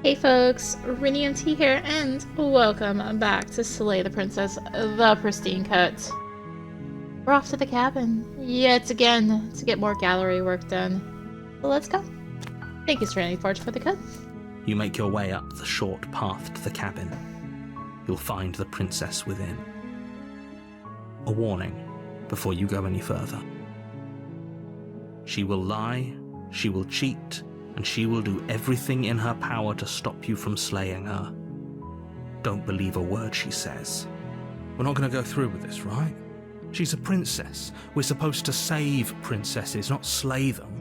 Hey folks, rinimt here, and welcome back to Slay the Princess, the Pristine Cut. We're off to the cabin, yet again, to get more gallery work done. So let's go. Thank you, Serenity Forge, for the cut. You make your way up the short path to the cabin. You'll find the princess within. A warning before you go any further. She will lie, she will cheat, and she will do everything in her power to stop you from slaying her. Don't believe a word she says. We're not going to go through with this, right? She's a princess. We're supposed to save princesses, not slay them.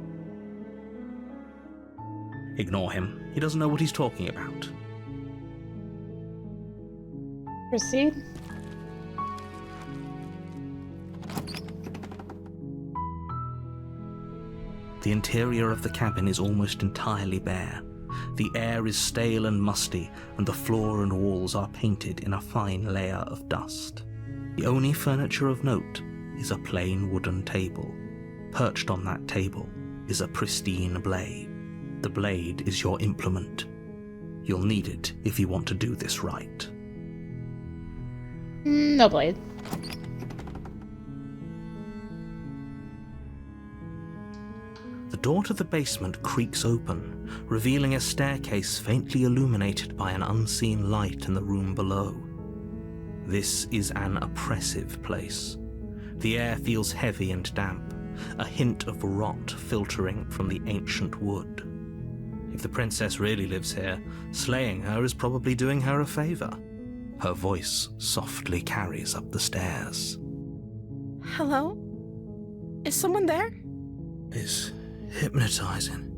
Ignore him. He doesn't know what he's talking about. Proceed. The interior of the cabin is almost entirely bare. The air is stale and musty, and the floor and walls are painted in a fine layer of dust. The only furniture of note is a plain wooden table. Perched on that table is a pristine blade. The blade is your implement. You'll need it if you want to do this right. No blade. The door to the basement creaks open, revealing a staircase faintly illuminated by an unseen light in the room below. This is an oppressive place. The air feels heavy and damp, a hint of rot filtering from the ancient wood. If the princess really lives here, slaying her is probably doing her a favor. Her voice softly carries up the stairs. Hello? Is someone there? It's hypnotizing.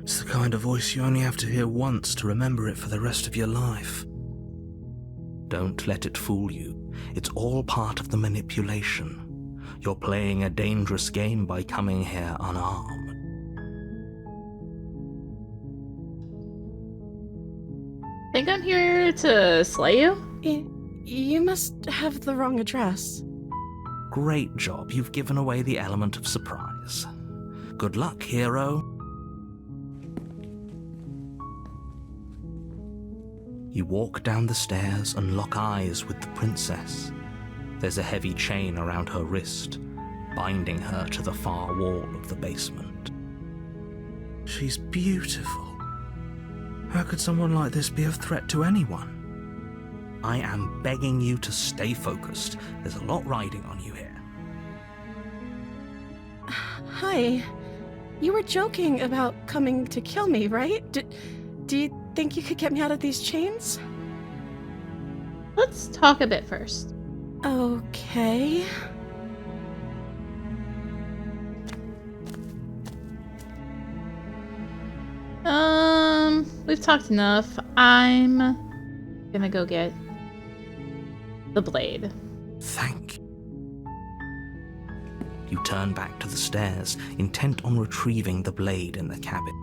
It's the kind of voice you only have to hear once to remember it for the rest of your life. Don't let it fool you. It's all part of the manipulation. You're playing a dangerous game by coming here unarmed. Think I'm here to slay you? You must have the wrong address. Great job. You've given away the element of surprise. Good luck, hero. You walk down the stairs and lock eyes with the princess. There's a heavy chain around her wrist, binding her to the far wall of the basement. She's beautiful. How could someone like this be a threat to anyone? I am begging you to stay focused. There's a lot riding on you here. Hi. You were joking about coming to kill me, right? Do you think you could get me out of these chains? Let's talk a bit first. Okay. We've talked enough. I'm gonna go get the blade. Thank you. You turn back to the stairs, intent on retrieving the blade in the cabin.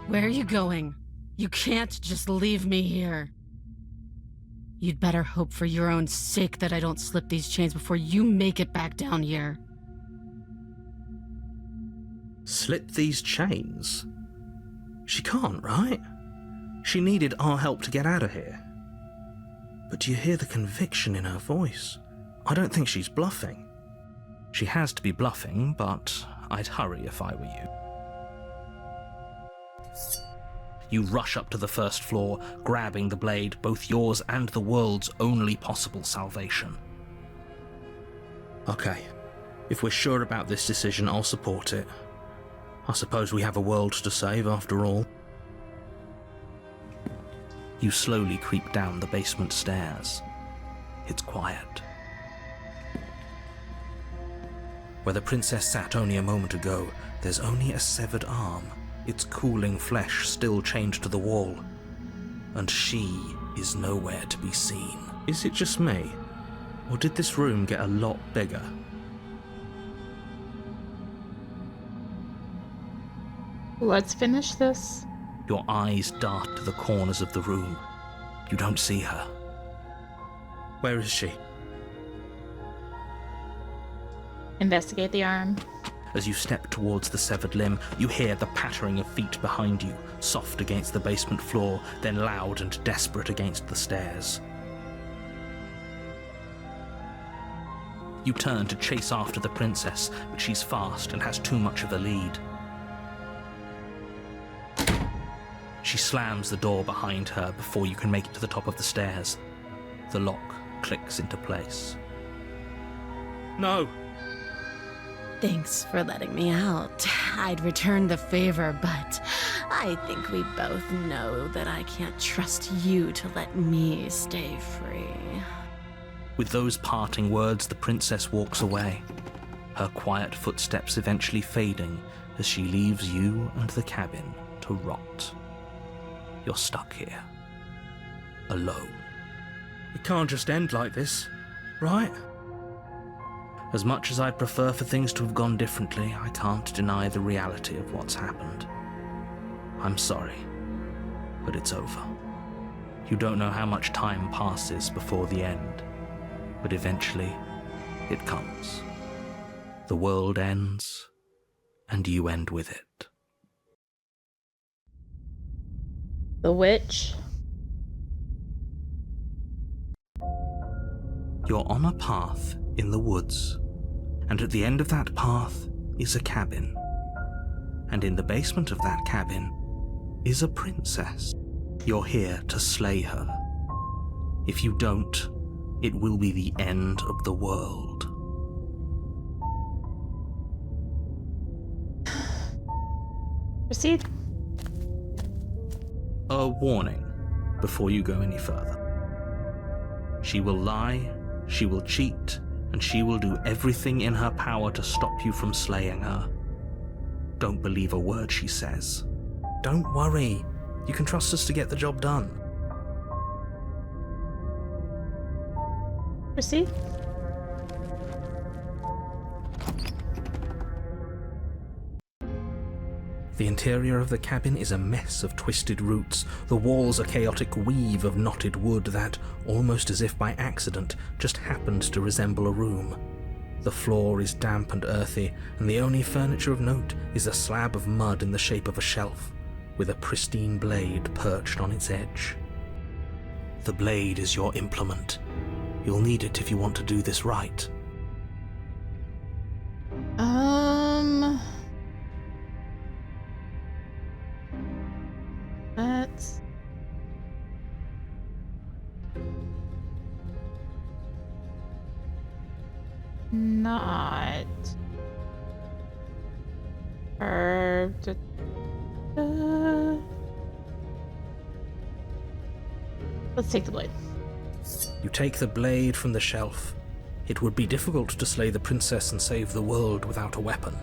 Where are you going? You can't just leave me here. You'd better hope for your own sake that I don't slip these chains before you make it back down here. Slip these chains? She can't, right? She needed our help to get out of here. But do you hear the conviction in her voice? I don't think she's bluffing. She has to be bluffing, but I'd hurry if I were you. You rush up to the first floor, grabbing the blade, both yours and the world's only possible salvation. Okay, if we're sure about this decision, I'll support it. I suppose we have a world to save after all. You slowly creep down the basement stairs. It's quiet. Where the princess sat only a moment ago, there's only a severed arm, its cooling flesh still chained to the wall. And she is nowhere to be seen. Is it just me? Or did this room get a lot bigger? Let's finish this. Your eyes dart to the corners of the room. You don't see her. Where is she? Investigate the arm. As you step towards the severed limb, you hear the pattering of feet behind you, soft against the basement floor, then loud and desperate against the stairs. You turn to chase after the princess, but she's fast and has too much of a lead. She slams the door behind her before you can make it to the top of the stairs. The lock clicks into place. No! Thanks for letting me out. I'd return the favor, but I think we both know that I can't trust you to let me stay free. With those parting words, the princess walks away, her quiet footsteps eventually fading as she leaves you and the cabin to rot. You're stuck here, alone. It can't just end like this, right? As much as I'd prefer for things to have gone differently, I can't deny the reality of what's happened. I'm sorry, but it's over. You don't know how much time passes before the end, but eventually it comes. The world ends, and you end with it. The witch. You're on a path in the woods, and at the end of that path is a cabin. And in the basement of that cabin is a princess. You're here to slay her. If you don't, it will be the end of the world. Proceed. A warning before you go any further. She will lie, she will cheat, and she will do everything in her power to stop you from slaying her. Don't believe a word she says. Don't worry, you can trust us to get the job done. Proceed. The interior of the cabin is a mess of twisted roots. The walls a chaotic weave of knotted wood that, almost as if by accident, just happened to resemble a room. The floor is damp and earthy, and the only furniture of note is a slab of mud in the shape of a shelf, with a pristine blade perched on its edge. The blade is your implement. You'll need it if you want to do this right. That's not her. Let's take the blade. You take the blade from the shelf. It would be difficult to slay the princess and save the world without a weapon.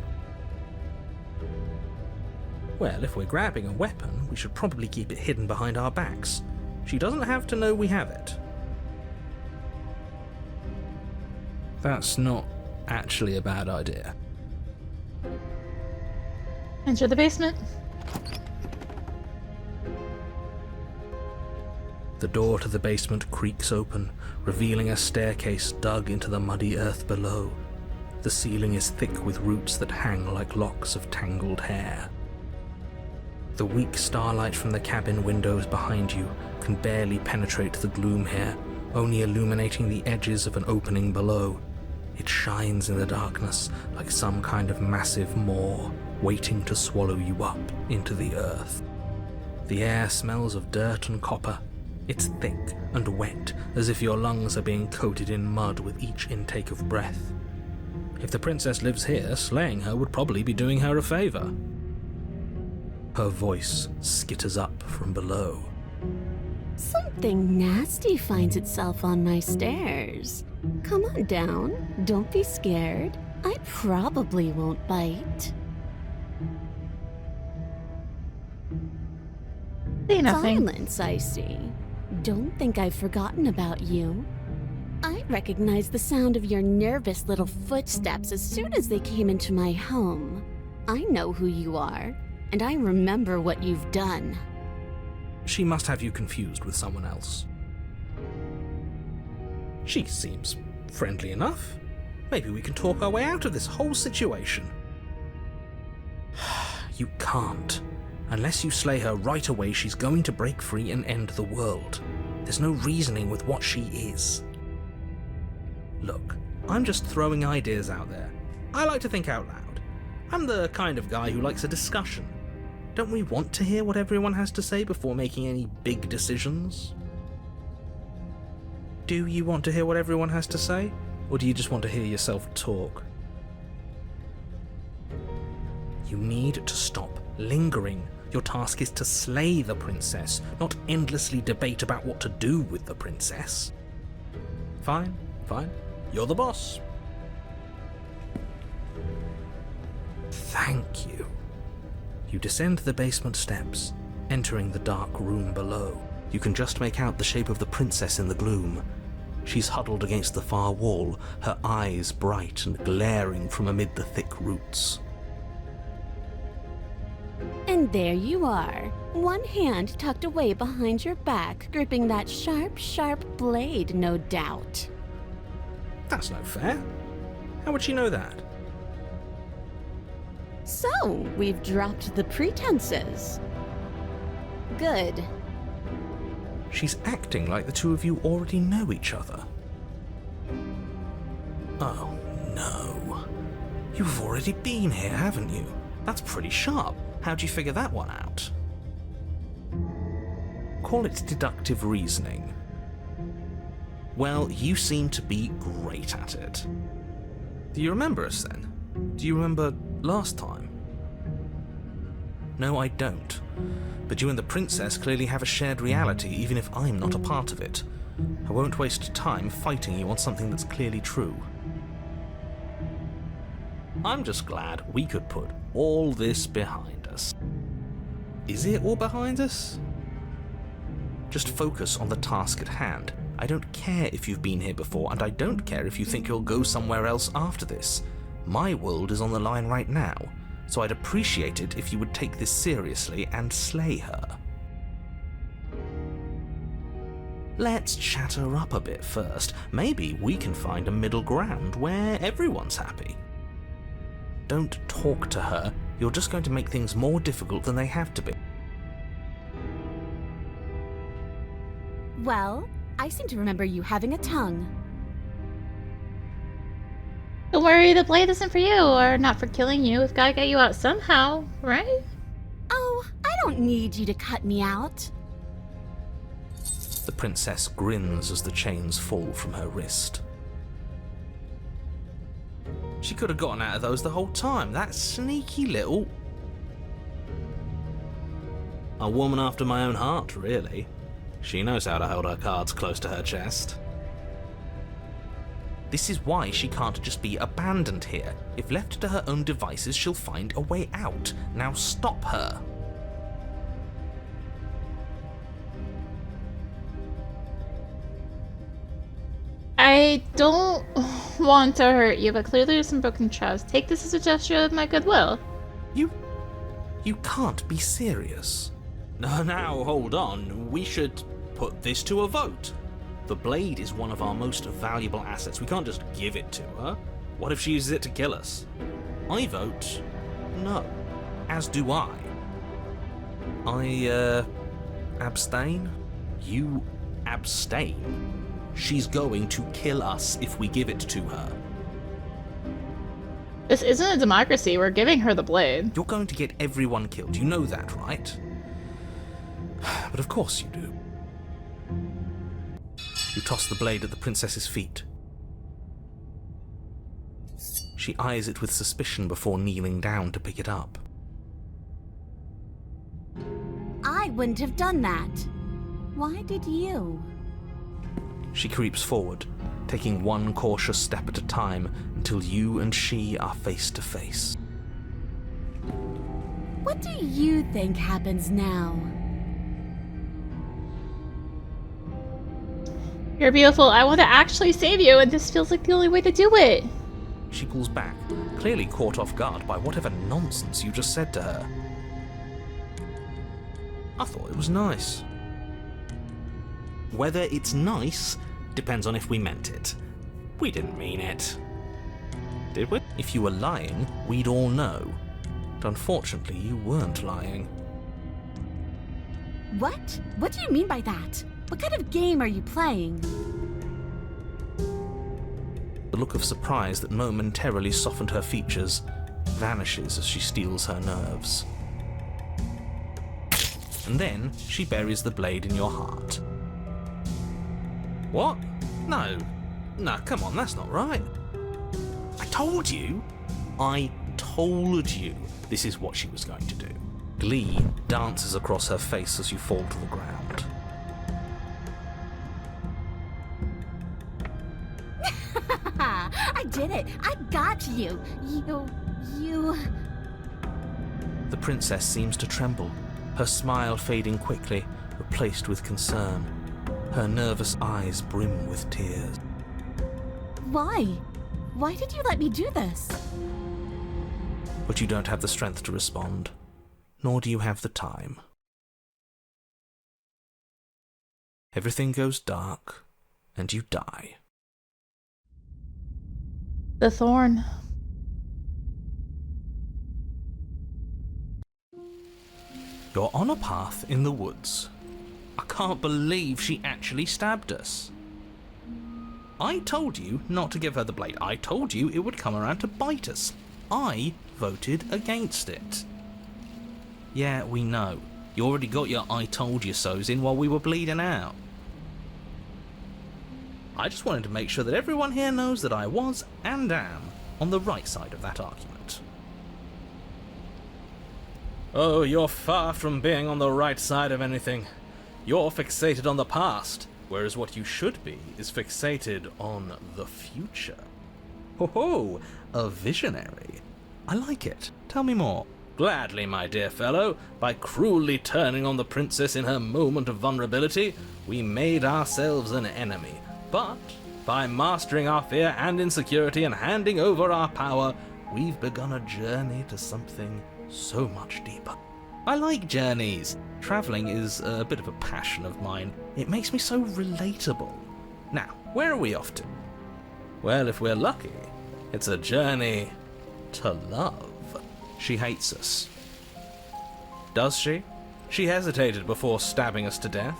Well, if we're grabbing a weapon, we should probably keep it hidden behind our backs. She doesn't have to know we have it. That's not actually a bad idea. Enter the basement. The door to the basement creaks open, revealing a staircase dug into the muddy earth below. The ceiling is thick with roots that hang like locks of tangled hair. The weak starlight from the cabin windows behind you can barely penetrate the gloom here, only illuminating the edges of an opening below. It shines in the darkness like some kind of massive maw, waiting to swallow you up into the earth. The air smells of dirt and copper. It's thick and wet, as if your lungs are being coated in mud with each intake of breath. If the princess lives here, slaying her would probably be doing her a favor. Her voice skitters up from below. Something nasty finds itself on my stairs. Come on down. Don't be scared. I probably won't bite. Say nothing. Silence, I see. Don't think I've forgotten about you. I recognized the sound of your nervous little footsteps as soon as they came into my home. I know who you are, and I remember what you've done. She must have you confused with someone else. She seems friendly enough. Maybe we can talk our way out of this whole situation. You can't. Unless you slay her right away, she's going to break free and end the world. There's no reasoning with what she is. Look, I'm just throwing ideas out there. I like to think out loud. I'm the kind of guy who likes a discussion. Don't we want to hear what everyone has to say before making any big decisions? Do you want to hear what everyone has to say? Or do you just want to hear yourself talk? You need to stop lingering. Your task is to slay the princess, not endlessly debate about what to do with the princess. Fine. You're the boss. Thank you. You descend the basement steps, entering the dark room below. You can just make out the shape of the princess in the gloom. She's huddled against the far wall, her eyes bright and glaring from amid the thick roots. And there you are, one hand tucked away behind your back, gripping that sharp, sharp blade, no doubt. That's no fair. How would she know that? So, we've dropped the pretenses. Good. She's acting like the two of you already know each other. Oh, no. You've already been here, haven't you? That's pretty sharp. How'd you figure that one out? Call it deductive reasoning. Well, you seem to be great at it. Do you remember us then? Do you remember last time? No, I don't. But you and the princess clearly have a shared reality, even if I'm not a part of it. I won't waste time fighting you on something that's clearly true. I'm just glad we could put all this behind us. Is it all behind us? Just focus on the task at hand. I don't care if you've been here before, and I don't care if you think you'll go somewhere else after this. My world is on the line right now, so I'd appreciate it if you would take this seriously and slay her. Let's chat her up a bit first. Maybe we can find a middle ground where everyone's happy. Don't talk to her. You're just going to make things more difficult than they have to be. Well, I seem to remember you having a tongue. Don't worry, the blade isn't for you, or not for killing you. We've gotta get you out somehow, right? Oh, I don't need you to cut me out. The princess grins as the chains fall from her wrist. She could have gotten out of those the whole time. That sneaky little... A woman after my own heart, really. She knows how to hold her cards close to her chest. This is why she can't just be abandoned here. If left to her own devices, she'll find a way out. Now stop her. I don't want to hurt you, but clearly there's some broken trust. Take this as a gesture of my goodwill. You can't be serious. Now, hold on. We should put this to a vote. The blade is one of our most valuable assets. We can't just give it to her. What if she uses it to kill us? I vote no. As do I. I abstain? You abstain? She's going to kill us if we give it to her. This isn't a democracy. We're giving her the blade. You're going to get everyone killed. You know that, right? But of course you do. You toss the blade at the princess's feet. She eyes it with suspicion before kneeling down to pick it up. I wouldn't have done that. Why did you? She creeps forward, taking one cautious step at a time until you and she are face to face. What do you think happens now? You're beautiful. I want to actually save you, and this feels like the only way to do it. She pulls back, clearly caught off guard by whatever nonsense you just said to her. I thought it was nice. Whether it's nice depends on if we meant it. We didn't mean it. Did we? If you were lying, we'd all know. but unfortunately you weren't lying. What? What do you mean by that? What kind of game are you playing? The look of surprise that momentarily softened her features vanishes as she steels her nerves. And then she buries the blade in your heart. What? No, come on, that's not right. I told you this is what she was going to do. Glee dances across her face as you fall to the ground. I did it! I got you! You... The princess seems to tremble, her smile fading quickly, replaced with concern. Her nervous eyes brim with tears. Why? Why did you let me do this? But you don't have the strength to respond, nor do you have the time. Everything goes dark, and you die. The Thorn. You're on a path in the woods. I can't believe she actually stabbed us. I told you not to give her the blade. I told you it would come around to bite us. I voted against it. Yeah, we know. You already got your I told you so's in while we were bleeding out. I just wanted to make sure that everyone here knows that I was, and am, on the right side of that argument. Oh, you're far from being on the right side of anything. You're fixated on the past, whereas what you should be is fixated on the future. Ho-ho, a visionary. I like it. Tell me more. Gladly, my dear fellow. By cruelly turning on the princess in her moment of vulnerability, we made ourselves an enemy. But by mastering our fear and insecurity and handing over our power, we've begun a journey to something so much deeper. I like journeys. Travelling is a bit of a passion of mine. It makes me so relatable. Now, where are we off to? Well, if we're lucky, it's a journey to love. She hates us. Does she? She hesitated before stabbing us to death.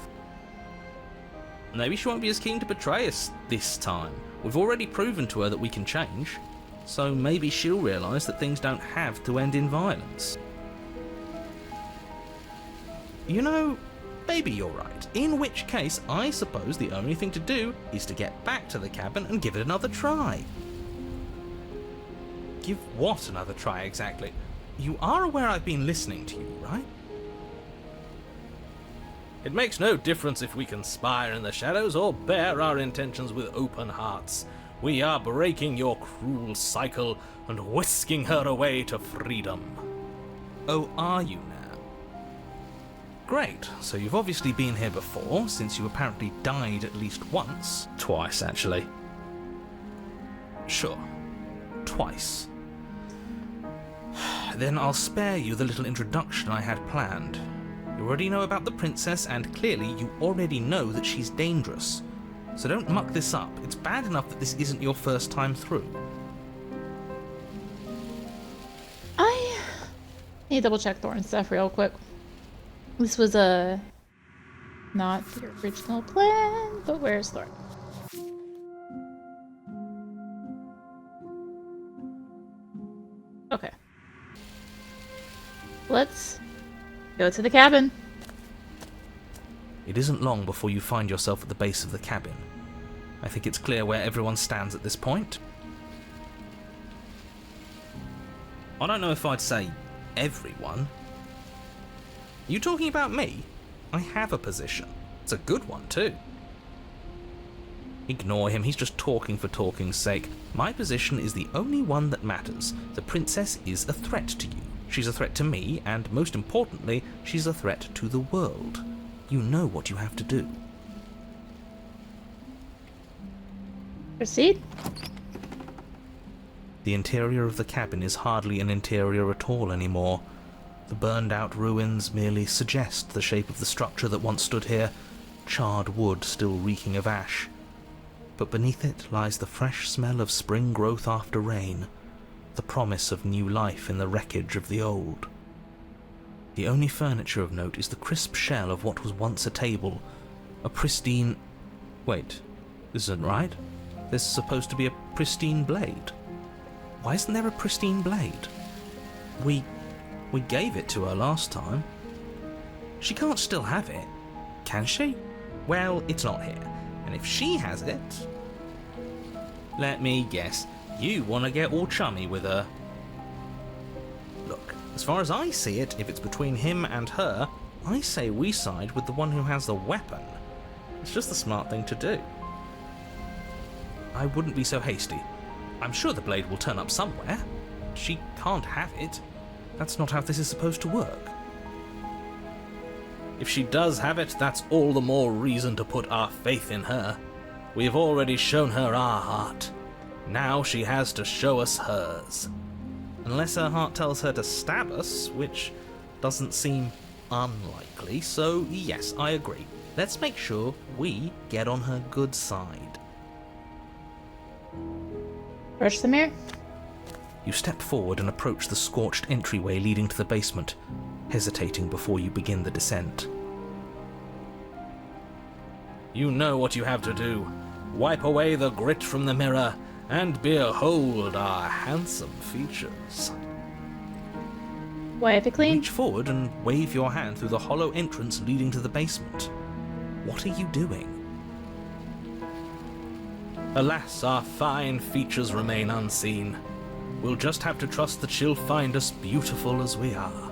Maybe she won't be as keen to betray us this time. We've already proven to her that we can change. So maybe she'll realise that things don't have to end in violence. You know, maybe you're right. In which case, I suppose the only thing to do is to get back to the cabin and give it another try. Give what another try exactly? You are aware I've been listening to you, right? It makes no difference if we conspire in the shadows or bear our intentions with open hearts. We are breaking your cruel cycle and whisking her away to freedom. Oh, are you now? Great, so you've obviously been here before, since you apparently died at least once. Twice, actually. Sure. Twice. Then I'll spare you the little introduction I had planned. You already know about the princess, and clearly you already know that she's dangerous. So don't muck this up. It's bad enough that this isn't your first time through. I need to double check Thorn's stuff real quick. This was not the original plan, but where's Thorn? Okay. Let's go to the cabin. It isn't long before you find yourself at the base of the cabin. I think it's clear where everyone stands at this point. I don't know if I'd say everyone. You talking about me? I have a position. It's a good one, too. Ignore him, he's just talking for talking's sake. My position is the only one that matters. The princess is a threat to you. She's a threat to me, and most importantly, she's a threat to the world. You know what you have to do. Proceed. The interior of the cabin is hardly an interior at all anymore. The burned-out ruins merely suggest the shape of the structure that once stood here, charred wood still reeking of ash. But beneath it lies the fresh smell of spring growth after rain, the promise of new life in the wreckage of the old. The only furniture of note is the crisp shell of what was once a table, a pristine... Wait, this isn't right. There's supposed to be a pristine blade. Why isn't there a pristine blade? We gave it to her last time. She can't still have it, can she? Well, it's not here, and if she has it... Let me guess, you want to get all chummy with her. Look, as far as I see it, if it's between him and her, I say we side with the one who has the weapon. It's just the smart thing to do. I wouldn't be so hasty. I'm sure the blade will turn up somewhere. She can't have it. That's not how this is supposed to work. If she does have it, that's all the more reason to put our faith in her. We've already shown her our heart. Now she has to show us hers. Unless her heart tells her to stab us, which doesn't seem unlikely, so yes, I agree. Let's make sure we get on her good side. Approach the mirror. You step forward and approach the scorched entryway leading to the basement, hesitating before you begin the descent. You know what you have to do. Wipe away the grit from the mirror, and behold our handsome features. Wipe it clean. Reach forward and wave your hand through the hollow entrance leading to the basement. What are you doing? Alas, our fine features remain unseen. We'll just have to trust that she'll find us beautiful as we are.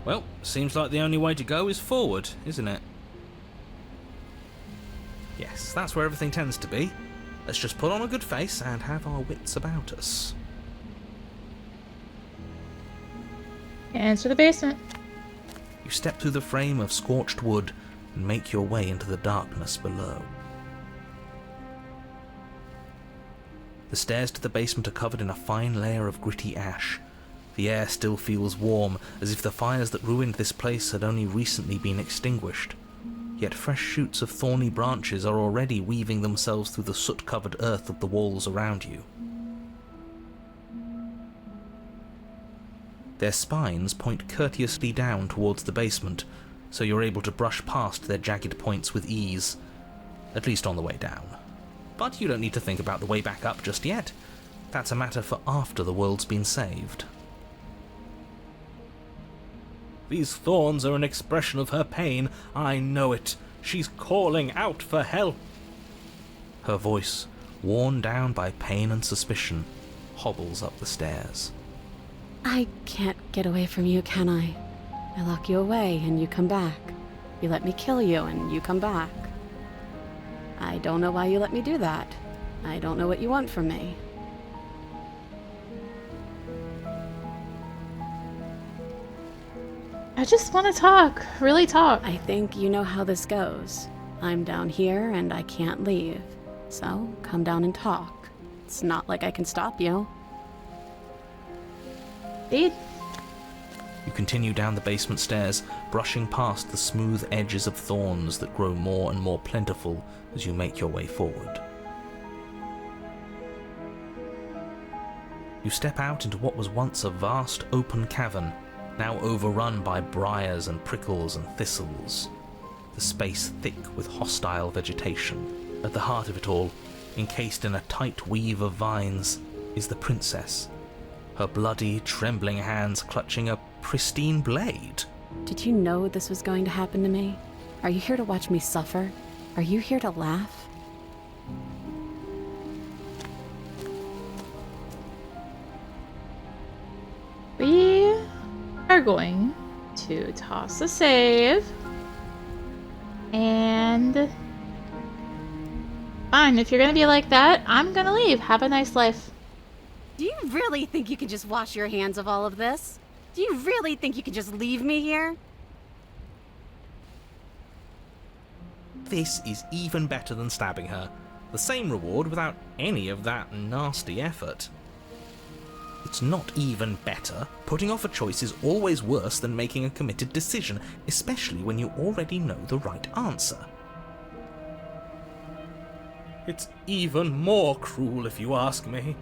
Well, seems like the only way to go is forward, isn't it? Yes, that's where everything tends to be. Let's just put on a good face and have our wits about us. Enter the basement. You step through the frame of scorched wood and make your way into the darkness below. The stairs to the basement are covered in a fine layer of gritty ash. The air still feels warm, as if the fires that ruined this place had only recently been extinguished. Yet fresh shoots of thorny branches are already weaving themselves through the soot-covered earth of the walls around you. Their spines point courteously down towards the basement, so you're able to brush past their jagged points with ease, at least on the way down. But you don't need to think about the way back up just yet. That's a matter for after the world's been saved. These thorns are an expression of her pain. I know it. She's calling out for help. Her voice, worn down by pain and suspicion, hobbles up the stairs. I can't get away from you, can I? I lock you away and you come back. You let me kill you and you come back. I don't know why you let me do that. I don't know what you want from me. I just want to talk. Really talk. I think you know how this goes. I'm down here and I can't leave. So come down and talk. It's not like I can stop you. Indeed. You continue down the basement stairs, brushing past the smooth edges of thorns that grow more and more plentiful as you make your way forward. You step out into what was once a vast open cavern, now overrun by briars and prickles and thistles, the space thick with hostile vegetation. At the heart of it all, encased in a tight weave of vines, is the princess, her bloody, trembling hands clutching a pristine blade. Did you know this was going to happen to me? Are you here to watch me suffer? Are you here to laugh? We are going to toss a save. And... fine, if you're gonna be like that, I'm gonna leave. Have a nice life. Do you really think you can just wash your hands of all of this? Do you really think you can just leave me here? This is even better than stabbing her. The same reward without any of that nasty effort. It's not even better. Putting off a choice is always worse than making a committed decision, especially when you already know the right answer. It's even more cruel if you ask me.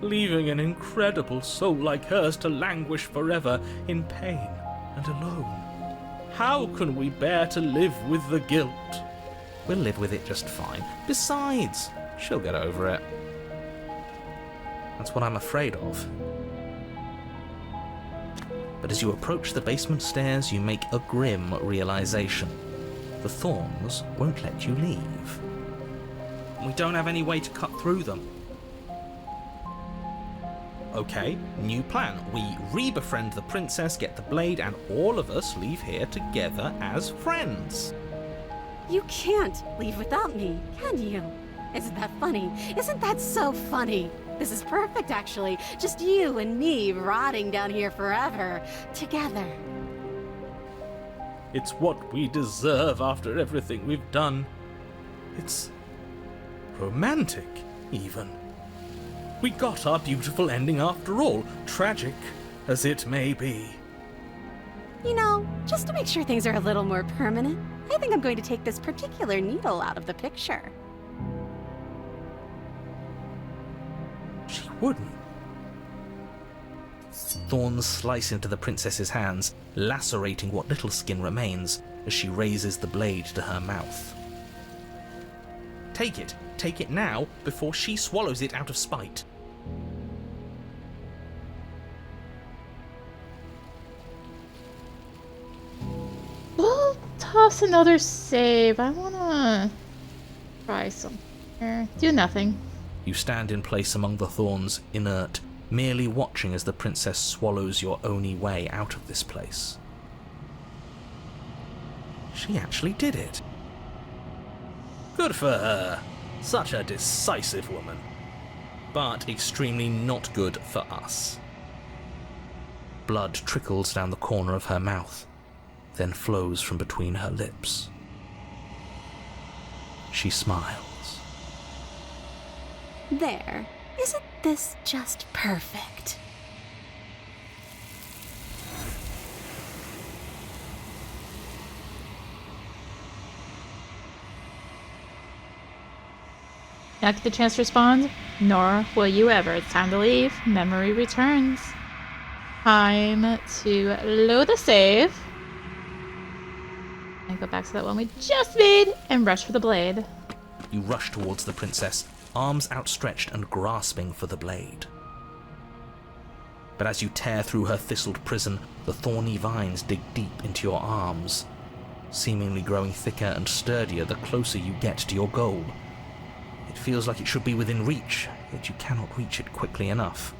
leaving an incredible soul like hers to languish forever in pain and alone. How can we bear to live with the guilt? We'll live with it just fine. Besides, she'll get over it. That's what I'm afraid of. But as you approach the basement stairs, you make a grim realization. The Thorns won't let you leave. We don't have any way to cut through them. Okay, new plan. We re-befriend the princess, get the blade, and all of us leave here together as friends. You can't leave without me, can you? Isn't that funny? Isn't that so funny? This is perfect, actually. Just you and me rotting down here forever, together. It's what we deserve after everything we've done. It's romantic, even. We got our beautiful ending after all, tragic as it may be. You know, just to make sure things are a little more permanent, I think I'm going to take this particular needle out of the picture. She wouldn't. Thorns slice into the princess's hands, lacerating what little skin remains as she raises the blade to her mouth. Take it now, before she swallows it out of spite. We'll toss another save. I wanna try some here. Do nothing. You stand in place among the thorns, inert, merely watching as the princess swallows your only way out of this place. She actually did it. Good for her. Such a decisive woman. But extremely not good for us. Blood trickles down the corner of her mouth, then flows from between her lips. She smiles. There. Isn't this just perfect? Not get the chance to respond, nor will you ever. It's time to leave. Memory returns. Time to load the save. And go back to that one we just made and rush for the blade. You rush towards the princess, arms outstretched and grasping for the blade. But as you tear through her thistled prison, the thorny vines dig deep into your arms, seemingly growing thicker and sturdier the closer you get to your goal. It feels like it should be within reach, yet you cannot reach it quickly enough.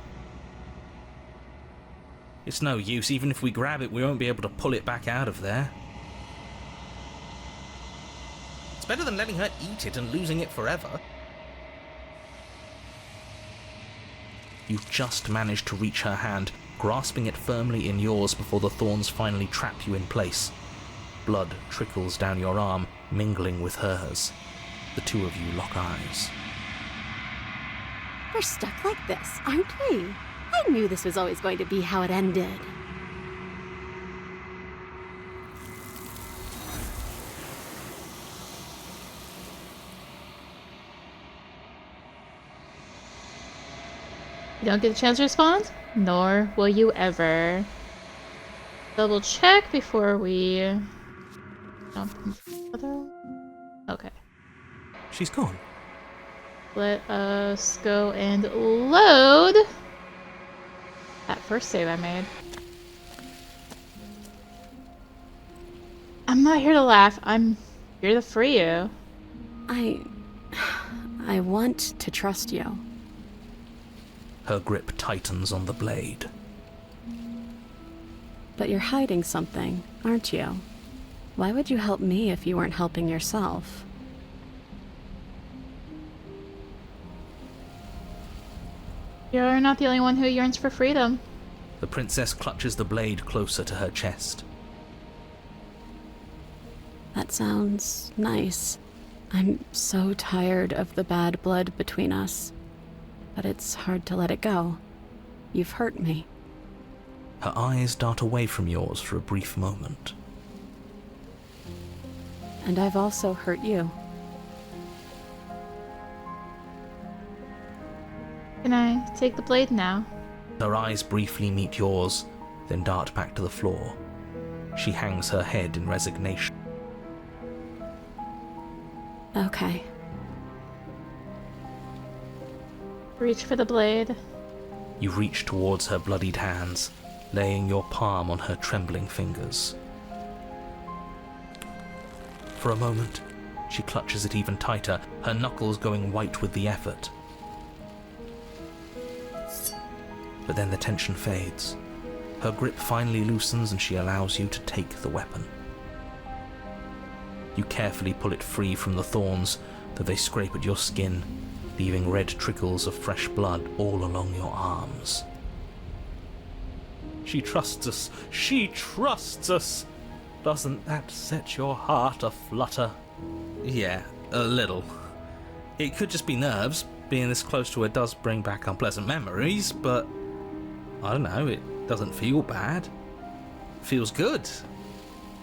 It's no use. Even if we grab it, we won't be able to pull it back out of there. It's better than letting her eat it and losing it forever. You just manage to reach her hand, grasping it firmly in yours before the thorns finally trap you in place. Blood trickles down your arm, mingling with hers. The two of you lock eyes. We're stuck like this, aren't we? I knew this was always going to be how it ended. You don't get a chance to respond, nor will you ever. Double check before we jump into the other. Okay. She's gone. Let us go and load that first save I made. I'm not here to laugh. I'm here to free you. I want to trust you. Her grip tightens on the blade. But you're hiding something, aren't you? Why would you help me if you weren't helping yourself? You're not the only one who yearns for freedom. The princess clutches the blade closer to her chest. That sounds nice. I'm so tired of the bad blood between us. But it's hard to let it go. You've hurt me. Her eyes dart away from yours for a brief moment. And I've also hurt you. Can I take the blade now? Her eyes briefly meet yours, then dart back to the floor. She hangs her head in resignation. Okay. Reach for the blade. You reach towards her bloodied hands, laying your palm on her trembling fingers. For a moment, she clutches it even tighter, her knuckles going white with the effort. But then the tension fades. Her grip finally loosens and she allows you to take the weapon. You carefully pull it free from the thorns, though they scrape at your skin, leaving red trickles of fresh blood all along your arms. She trusts us! She trusts us! Doesn't that set your heart aflutter? Yeah, a little. It could just be nerves. Being this close to her does bring back unpleasant memories, but I don't know, it doesn't feel bad. It feels good.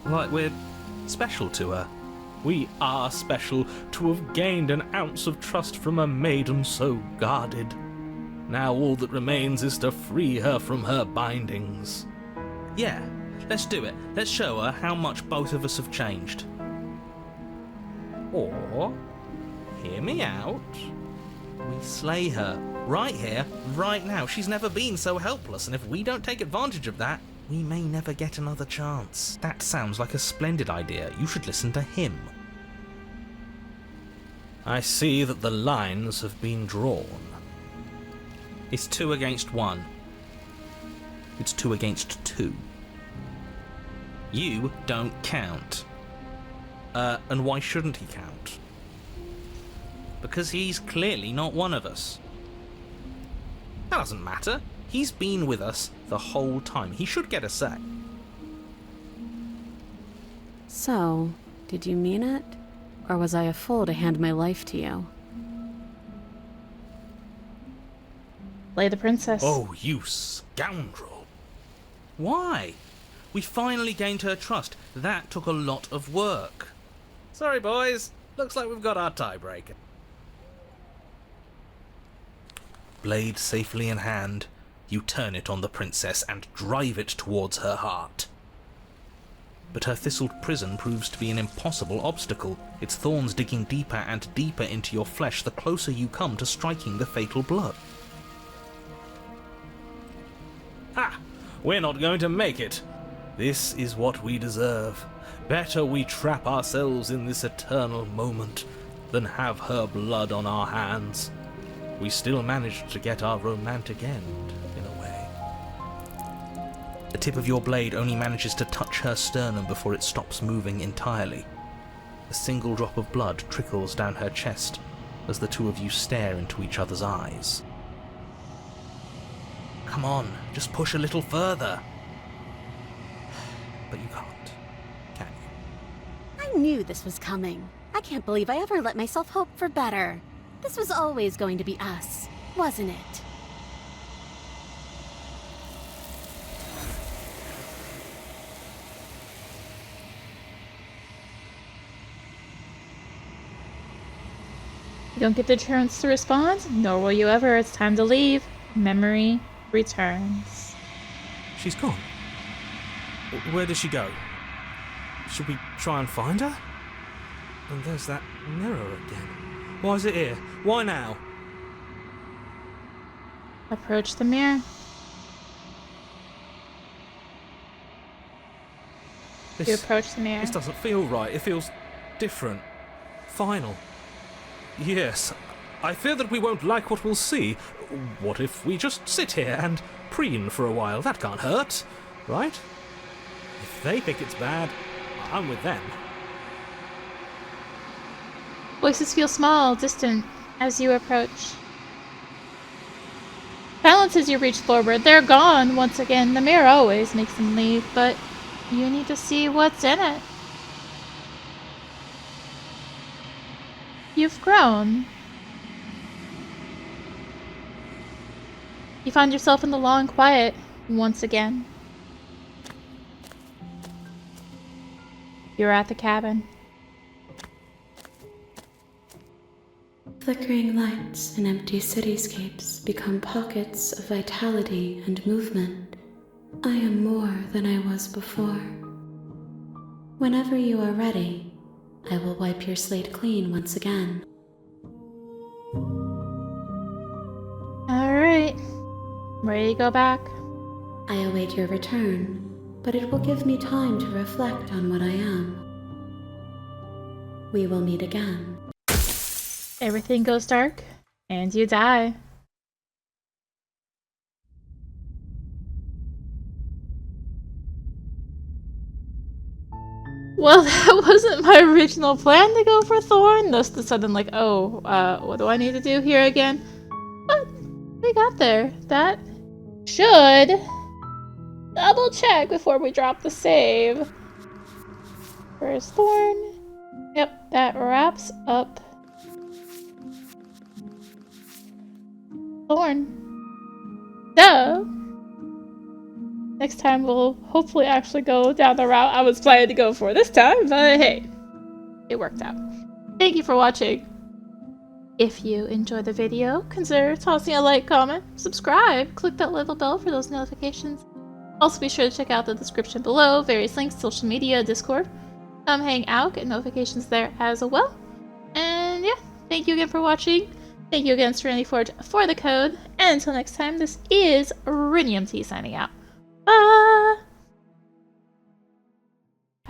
Like we're special to her. We are special to have gained an ounce of trust from a maiden so guarded. Now all that remains is to free her from her bindings. Yeah, let's do it. Let's show her how much both of us have changed. Or, hear me out, we slay her. Right here, right now. She's never been so helpless, and if we don't take advantage of that, we may never get another chance. That sounds like a splendid idea. You should listen to him. I see that the lines have been drawn. It's 2 against 1. It's 2 against 2. You don't count. And why shouldn't he count? Because he's clearly not one of us. That doesn't matter. He's been with us the whole time. He should get a say. So, did you mean it? Or was I a fool to hand my life to you? Slay the princess. Oh, you scoundrel. Why? We finally gained her trust. That took a lot of work. Sorry, boys. Looks like we've got our tiebreaker. Blade safely in hand, you turn it on the princess and drive it towards her heart. But her thistled prison proves to be an impossible obstacle, its thorns digging deeper and deeper into your flesh the closer you come to striking the fatal blow. Ah! We're not going to make it. This is what we deserve. Better we trap ourselves in this eternal moment than have her blood on our hands. We still managed to get our romantic end, in a way. The tip of your blade only manages to touch her sternum before it stops moving entirely. A single drop of blood trickles down her chest as the two of you stare into each other's eyes. Come on, just push a little further. But you can't, can you? I knew this was coming. I can't believe I ever let myself hope for better. This was always going to be us, wasn't it? You don't get the chance to respond, nor will you ever. It's time to leave. Memory returns. She's gone. Where does she go? Should we try and find her? And there's that mirror again. Why is it here? Why now? Approach the mirror. You approach the mirror. This doesn't feel right. It feels different. Final. Yes. I fear that we won't like what we'll see. What if we just sit here and preen for a while? That can't hurt, right? If they think it's bad, I'm with them. Voices feel small, distant, as you approach. Silence as you reach forward. They're gone once again. The mirror always makes them leave, but you need to see what's in it. You've grown. You find yourself in the long quiet once again. You're at the cabin. Flickering lights in empty cityscapes become pockets of vitality and movement. I am more than I was before. Whenever you are ready, I will wipe your slate clean once again. Alright. Ready to go back? I await your return, but it will give me time to reflect on what I am. We will meet again. Everything goes dark, and you die. Well, that wasn't my original plan to go for Thorn. Just the sudden, like, oh, what do I need to do here again? But we got there. That should double check before we drop the save. Where's Thorn? Yep, that wraps up Thorn. So, next time we'll hopefully actually go down the route I was planning to go for this time, but hey, it worked out. Thank you for watching. If you enjoyed the video, consider tossing a like, comment, subscribe, click that little bell for those notifications. Also be sure to check out the description below, various links, social media, Discord. Come hang out, get notifications there as well. And yeah, thank you again for watching. Thank you again, Serenity Forge, for the code. And until next time, this is rinimt signing out. Bye!